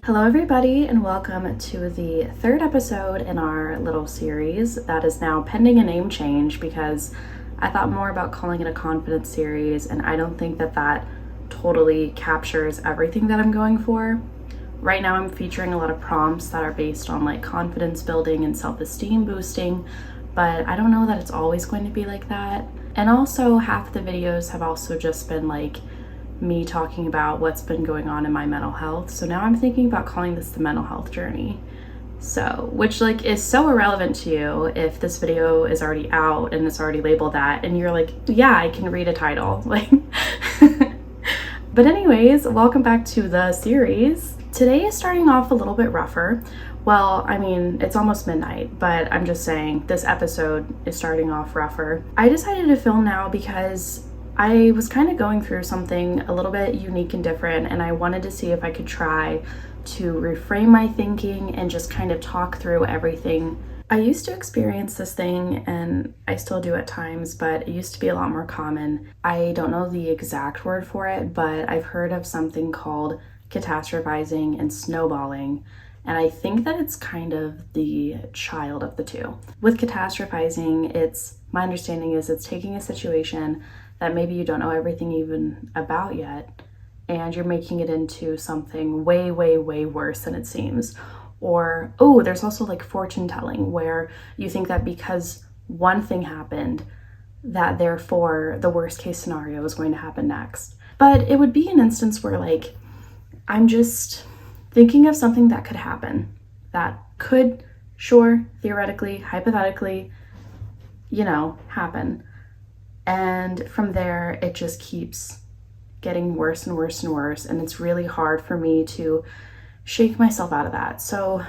Hello, everybody, and welcome to the third episode in our little series that is now pending a name change because I thought more about calling it a confidence series, and I don't think that totally captures everything that I'm going for. Right now, I'm featuring a lot of prompts that are based on like confidence building and self-esteem boosting, but I don't know that it's always going to be like that. And also, half the videos have also just been like me talking about what's been going on in my mental health. So now I'm thinking about calling this the mental health journey. So, which like is so irrelevant to you if this video is already out and it's already labeled that and you're like, yeah, I can read a title. Like But anyways, welcome back to the series. Today is starting off a little bit rougher. Well, I mean, it's almost midnight, but I'm just saying this episode is starting off rougher. I decided to film now because I was kind of going through something a little bit unique and different, and I wanted to see if I could try to reframe my thinking and just kind of talk through everything. I used to experience this thing, and I still do at times, but it used to be a lot more common. I don't know the exact word for it, but I've heard of something called catastrophizing and snowballing, and I think that it's kind of the child of the two. With catastrophizing, my understanding is it's taking a situation that maybe you don't know everything even about yet, and you're making it into something way, way, way worse than it seems. Or, there's also like fortune telling, where you think that because one thing happened, that therefore the worst case scenario is going to happen next. But it would be an instance where like, I'm just thinking of something that could happen, that could, sure, theoretically, hypothetically, happen. And from there, it just keeps getting worse and worse and worse. And it's really hard for me to shake myself out of that. So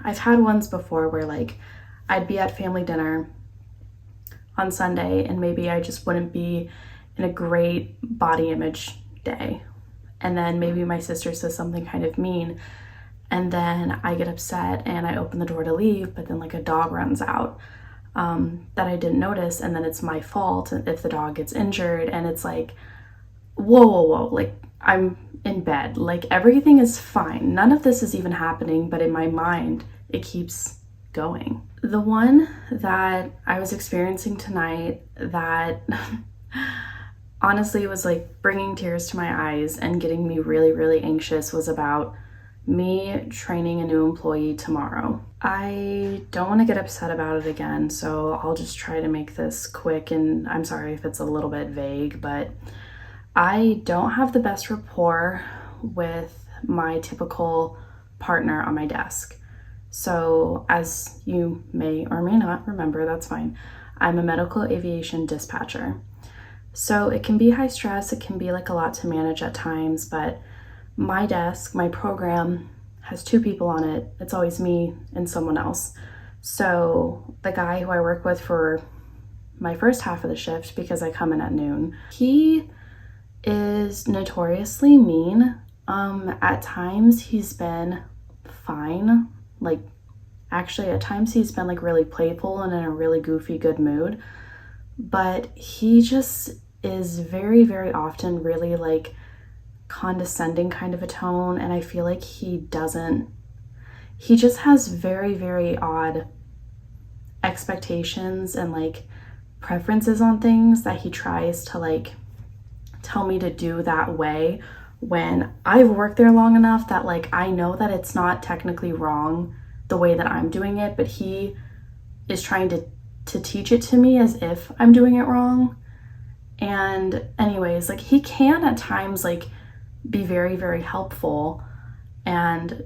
I've had ones before where like I'd be at family dinner on Sunday and maybe I just wouldn't be in a great body image day. And then maybe my sister says something kind of mean. And then I get upset and I open the door to leave, but then like a dog runs out. That I didn't notice, and then it's my fault if the dog gets injured, and it's like, whoa, like I'm in bed, like everything is fine, none of this is even happening, but in my mind it keeps going. The one that I was experiencing tonight that honestly was like bringing tears to my eyes and getting me really, really anxious was about me training a new employee tomorrow. I don't want to get upset about it again, so I'll just try to make this quick, and I'm sorry if it's a little bit vague, but I don't have the best rapport with my typical partner on my desk. So as you may or may not remember, that's fine, I'm a medical aviation dispatcher. So it can be high stress, it can be like a lot to manage at times, but my desk, my program, has two people on it. It's always me and someone else. So the guy who I work with for my first half of the shift, because I come in at noon, he is notoriously mean. At times he's been fine. Like actually at times he's been like really playful and in a really goofy good mood. But he just is very, very often really like condescending kind of a tone, and I feel like he just has very, very odd expectations and like preferences on things that he tries to like tell me to do that way, when I've worked there long enough that like I know that it's not technically wrong the way that I'm doing it, but he is trying to teach it to me as if I'm doing it wrong. And anyways, like he can at times like be very, very helpful and,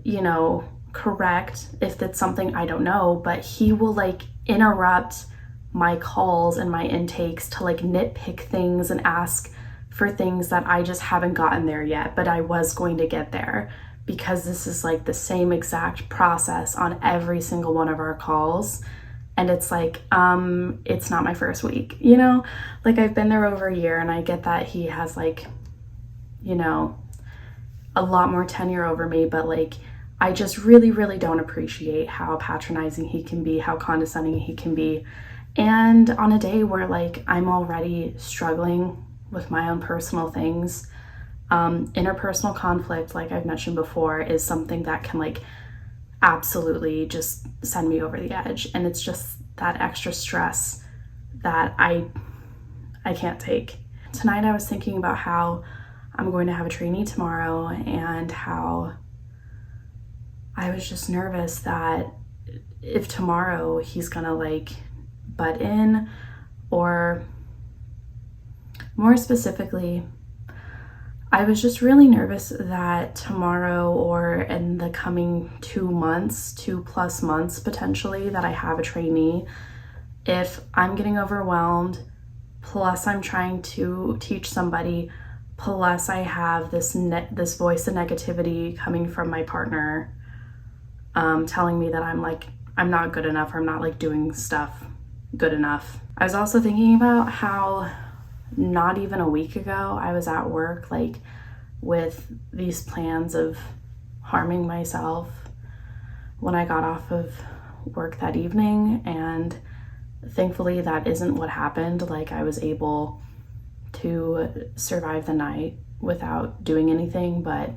correct if it's something I don't know, but he will like interrupt my calls and my intakes to like nitpick things and ask for things that I just haven't gotten there yet, but I was going to get there because this is like the same exact process on every single one of our calls. And it's like, it's not my first week, like I've been there over a year, and I get that he has like, a lot more tenure over me, but like I just really, really don't appreciate how patronizing he can be, how condescending he can be. And on a day where like I'm already struggling with my own personal things, Interpersonal conflict, like I've mentioned before, is something that can like absolutely just send me over the edge. And it's just that extra stress that I can't take. Tonight I was thinking about how I'm going to have a trainee tomorrow and how I was just nervous that if tomorrow he's gonna like butt in, or more specifically, I was just really nervous that tomorrow or in the coming 2 months, 2+ months potentially, that I have a trainee, if I'm getting overwhelmed, plus I'm trying to teach somebody, plus I have this voice of negativity coming from my partner, telling me that I'm not good enough, or I'm not like doing stuff good enough. I was also thinking about how not even a week ago I was at work like with these plans of harming myself when I got off of work that evening, and thankfully that isn't what happened. Like I was able to survive the night without doing anything, but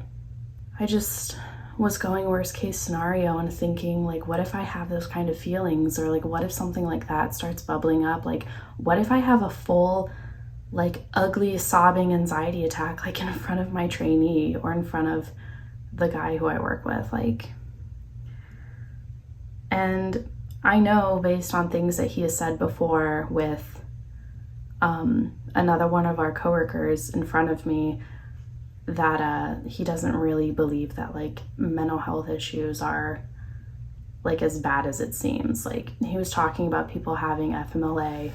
I just was going worst case scenario and thinking like, what if I have those kind of feelings, or like what if something like that starts bubbling up? Like what if I have a full like ugly sobbing anxiety attack like in front of my trainee or in front of the guy who I work with? Like, and I know based on things that he has said before with another one of our coworkers in front of me, that he doesn't really believe that like mental health issues are like as bad as it seems. Like he was talking about people having FMLA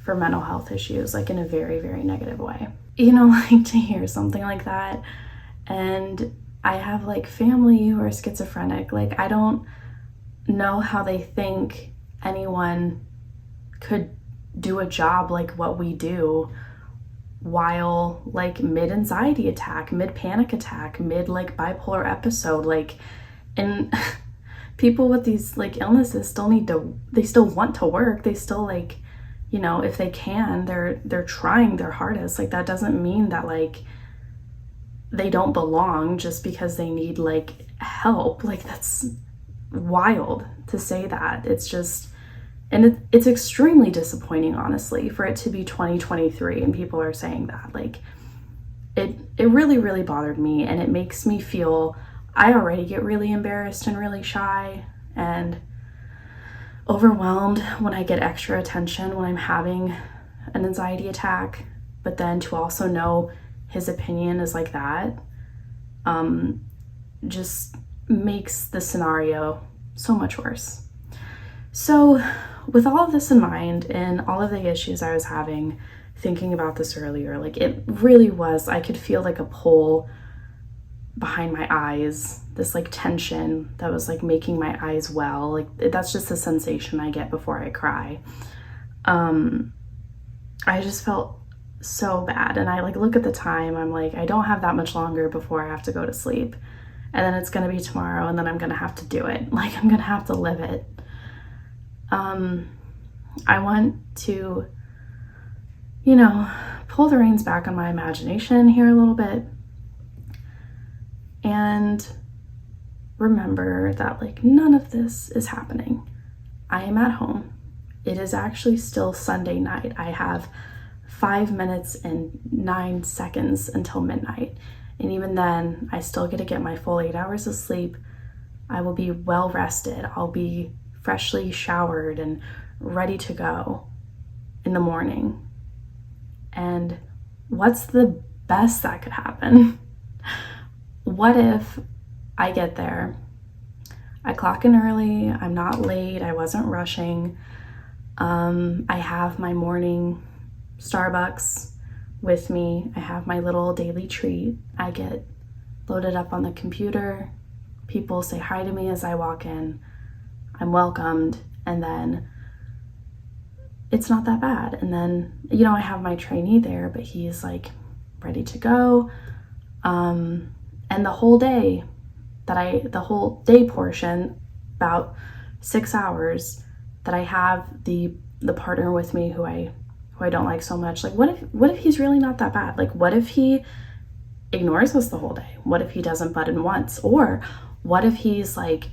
for mental health issues like in a very, very negative way. You know, like to hear something like that, and I have like family who are schizophrenic, like I don't know how they think anyone could do a job like what we do while like mid anxiety attack, mid panic attack, mid like bipolar episode, like, and people with these like illnesses they still want to work. They still like, you know, if they can, they're trying their hardest. Like that doesn't mean that like they don't belong just because they need like help. Like that's wild to say that. It's just, and it's extremely disappointing, honestly, for it to be 2023 and people are saying that. Like it really, really bothered me, and it makes me feel, I already get really embarrassed and really shy and overwhelmed when I get extra attention when I'm having an anxiety attack, but then to also know his opinion is like that, just makes the scenario so much worse. So with all of this in mind and all of the issues I was having thinking about this earlier, like it really was, I could feel like a pull behind my eyes, this like tension that was like making my eyes well. Like that's just the sensation I get before I cry. I just felt so bad, and I like look at the time, I'm like, I don't have that much longer before I have to go to sleep, and then it's gonna be tomorrow, and then I'm gonna have to do it. Like I'm gonna have to live it. I want to, you know, pull the reins back on my imagination here a little bit and remember that like none of this is happening. I am at home. It is actually still Sunday night. I have 5 minutes and 9 seconds until midnight. And even then, I still get to get my full 8 hours of sleep. I will be well rested. I'll be freshly showered and ready to go in the morning. And what's the best that could happen? What if I get there, I clock in early, I'm not late, I wasn't rushing, I have my morning Starbucks with me, I have my little daily treat, I get loaded up on the computer, people say hi to me as I walk in, I'm welcomed, and then it's not that bad. And then, you know, I have my trainee there, but he's like ready to go. And the whole day the whole day portion, about 6 hours that I have the partner with me who I don't like so much. Like what if he's really not that bad? Like what if he ignores us the whole day? What if he doesn't butt in once? Or what if he's like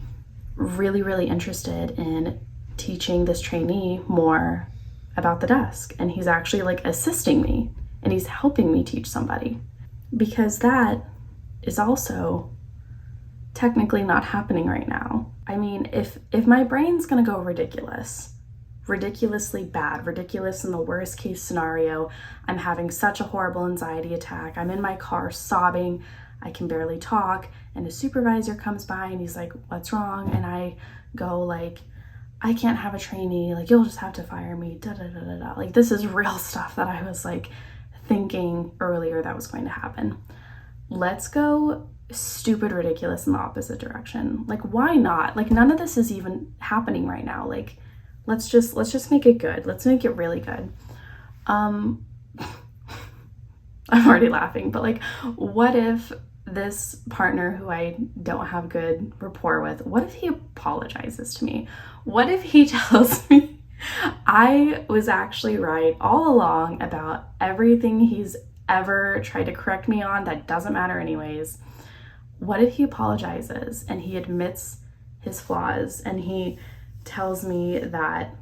really, really interested in teaching this trainee more about the desk, and he's actually like assisting me and he's helping me teach somebody? Because that is also technically not happening right now. I mean, if my brain's gonna go ridiculously bad, ridiculous in the worst case scenario, I'm having such a horrible anxiety attack, I'm in my car sobbing, I can barely talk, and a supervisor comes by and he's like, what's wrong? And I go like, I can't have a trainee, like you'll just have to fire me, da da da da da. Like, this is real stuff that I was like thinking earlier that was going to happen. Let's go stupid ridiculous in the opposite direction. Like, why not? Like, none of this is even happening right now. Like, let's just make it good. Let's make it really good. I'm already laughing, but like, what if this partner who I don't have good rapport with, what if he apologizes to me? What if he tells me I was actually right all along about everything he's ever tried to correct me on that doesn't matter anyways? What if he apologizes and he admits his flaws and he tells me that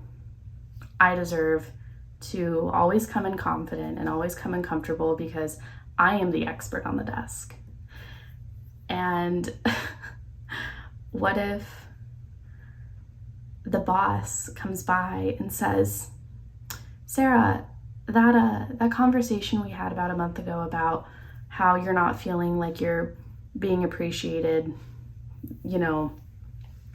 I deserve to always come in confident and always come in comfortable because I am the expert on the desk? And what if the boss comes by and says, Sarah, that conversation we had about a month ago about how you're not feeling like you're being appreciated, you know,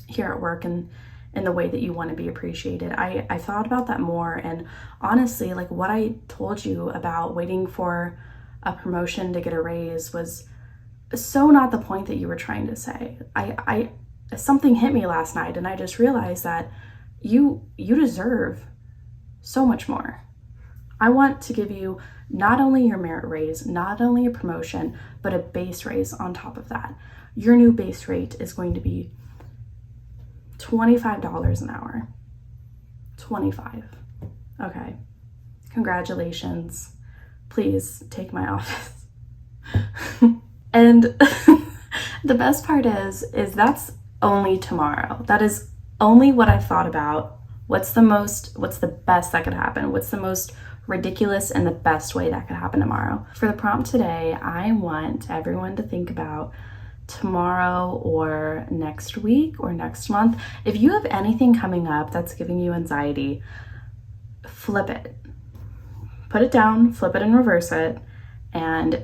here at work and in the way that you want to be appreciated. I thought about that more, and honestly, like what I told you about waiting for a promotion to get a raise was so not the point that you were trying to say. I something hit me last night and I just realized that you deserve so much more. I want to give you not only your merit raise, not only a promotion, but a base raise on top of that. Your new base rate is going to be $25 an hour. 25. Okay. Congratulations. Please take my office. And the best part is that's only tomorrow. That is only what I've thought about. What's the best that could happen? What's the most ridiculous and the best way that could happen tomorrow? For the prompt today, I want everyone to think about tomorrow or next week or next month. If you have anything coming up that's giving you anxiety, flip it. Put it down, flip it and reverse it, and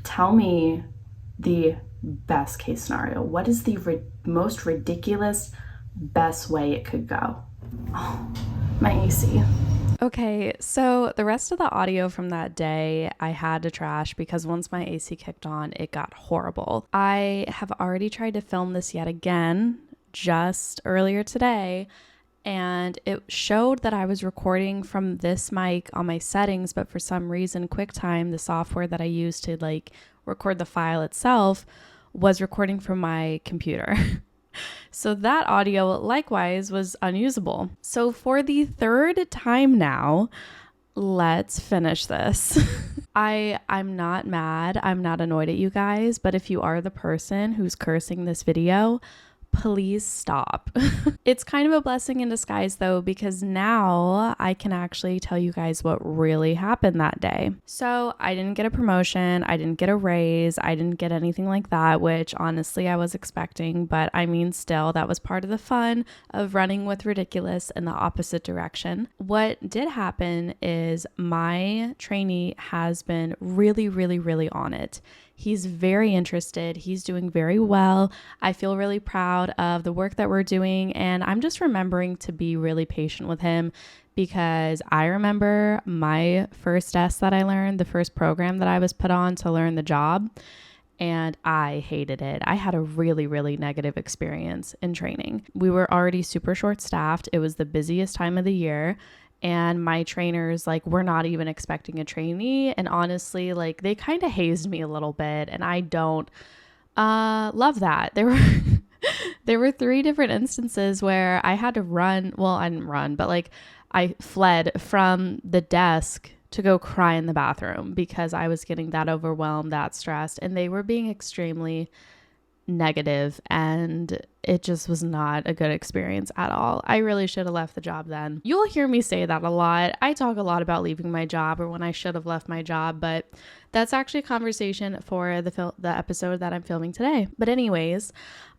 tell me the best case scenario. What is the most ridiculous, best way it could go? Oh, my AC. Okay, so the rest of the audio from that day I had to trash because once my AC kicked on, it got horrible. I have already tried to film this yet again just earlier today, and it showed that I was recording from this mic on my settings, but for some reason QuickTime, the software that I use to like record the file itself, was recording from my computer. So that audio likewise was unusable. So for the third time now, let's finish this. I'm not mad. I'm not annoyed at you guys, but if you are the person who's cursing this video, please stop. It's kind of a blessing in disguise though, because now I can actually tell you guys what really happened that day. So I didn't get a promotion, I didn't get a raise, I didn't get anything like that, which honestly I was expecting, but I mean still, that was part of the fun of running with ridiculous in the opposite direction. What did happen is my trainee has been really on it. He's very interested. He's doing very well. I feel really proud of the work that we're doing, and I'm just remembering to be really patient with him because I remember my first desk that I learned, the first program that I was put on to learn the job, and I hated it. I had a really negative experience in training. We were already super short-staffed. It was the busiest time of the year. And my trainers, like, were not even expecting a trainee. And honestly, like, they kind of hazed me a little bit. And I don't love that. There were 3 different instances where I had to run. Well, I didn't run, but like I fled from the desk to go cry in the bathroom because I was getting that overwhelmed, that stressed, and they were being extremely negative, and it just was not a good experience at all. I really should have left the job then. You'll hear me say that a lot. I talk a lot about leaving my job or when I should have left my job, but that's actually a conversation for the episode that I'm filming today. But anyways,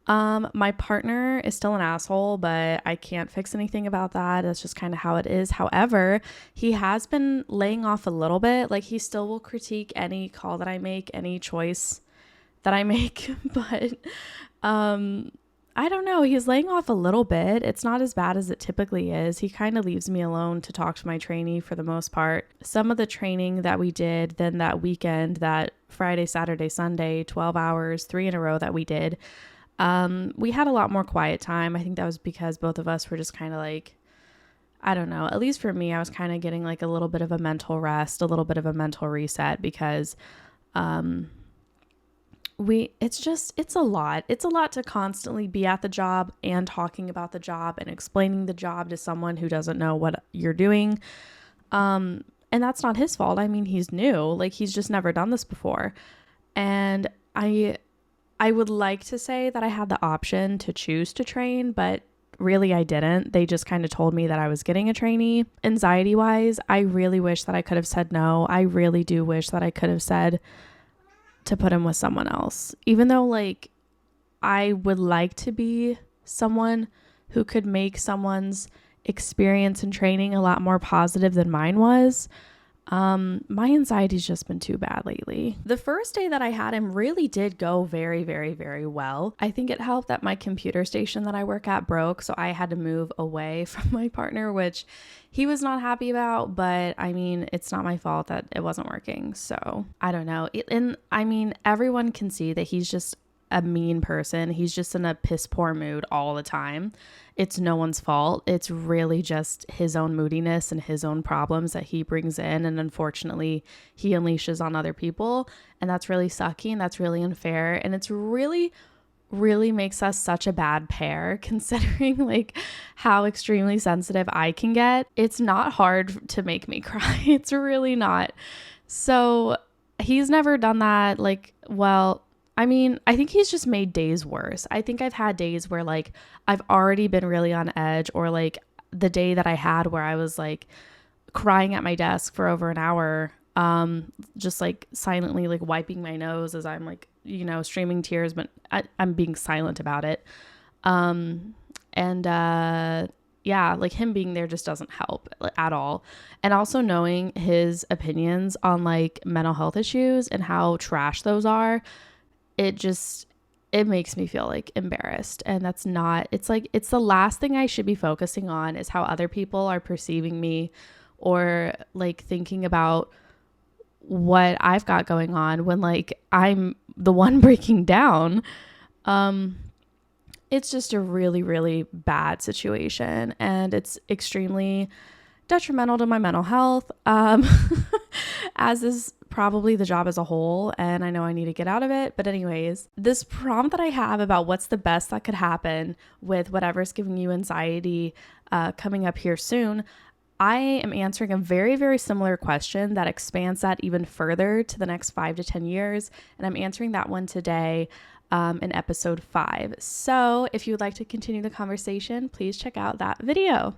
my partner is still an asshole, but I can't fix anything about that. That's just kind of how it is. However, he has been laying off a little bit. Like, he still will critique any call that I make, any choice that I make, but I don't know. He's laying off a little bit. It's not as bad as it typically is. He kind of leaves me alone to talk to my trainee for the most part. Some of the training that we did then that weekend, that Friday, Saturday, Sunday, 12 hours, 3 in a row that we did, we had a lot more quiet time. I think that was because both of us were just kind of like, I don't know, at least for me, I was kind of getting like a little bit of a mental rest, a little bit of a mental reset because, it's a lot. It's a lot to constantly be at the job and talking about the job and explaining the job to someone who doesn't know what you're doing. And that's not his fault. I mean, he's new, like he's just never done this before. And I would like to say that I had the option to choose to train, but really I didn't. They just kind of told me that I was getting a trainee. Anxiety wise, I really wish that I could have said no. I really do wish that I could have said to put him with someone else, even though like I would like to be someone who could make someone's experience and training a lot more positive than mine was. My anxiety's just been too bad lately. The first day that I had him really did go very, very, very well. I think it helped that my computer station that I work at broke, so I had to move away from my partner, which he was not happy about, but I mean, it's not my fault that it wasn't working. So I don't know. And I mean, everyone can see that he's just a mean person. He's just in a piss poor mood all the time. It's no one's fault. It's really just his own moodiness and his own problems that he brings in. And unfortunately, he unleashes on other people. And that's really sucky and that's really unfair. And it's really makes us such a bad pair considering like how extremely sensitive I can get. It's not hard to make me cry. It's really not. So he's never done that. Like, well, I mean, I think he's just made days worse. I think I've had days where like I've already been really on edge, or like the day that I had where I was like crying at my desk for over an hour, just like silently like wiping my nose as I'm like, you know, streaming tears, but I'm being silent about it. Yeah, like him being there just doesn't help at all. And also knowing his opinions on like mental health issues and how trash those are, it makes me feel like embarrassed. And that's not, it's like, it's the last thing I should be focusing on is how other people are perceiving me or like thinking about what I've got going on when like I'm the one breaking down. It's just a really, really bad situation and it's extremely detrimental to my mental health, as is probably the job as a whole, and I know I need to get out of it. But anyways, this prompt that I have about what's the best that could happen with whatever's giving you anxiety coming up here soon, I am answering a very, very similar question that expands that even further to the next 5 to 10 years, and I'm answering that one today in episode 5. So if you would like to continue the conversation, please check out that video.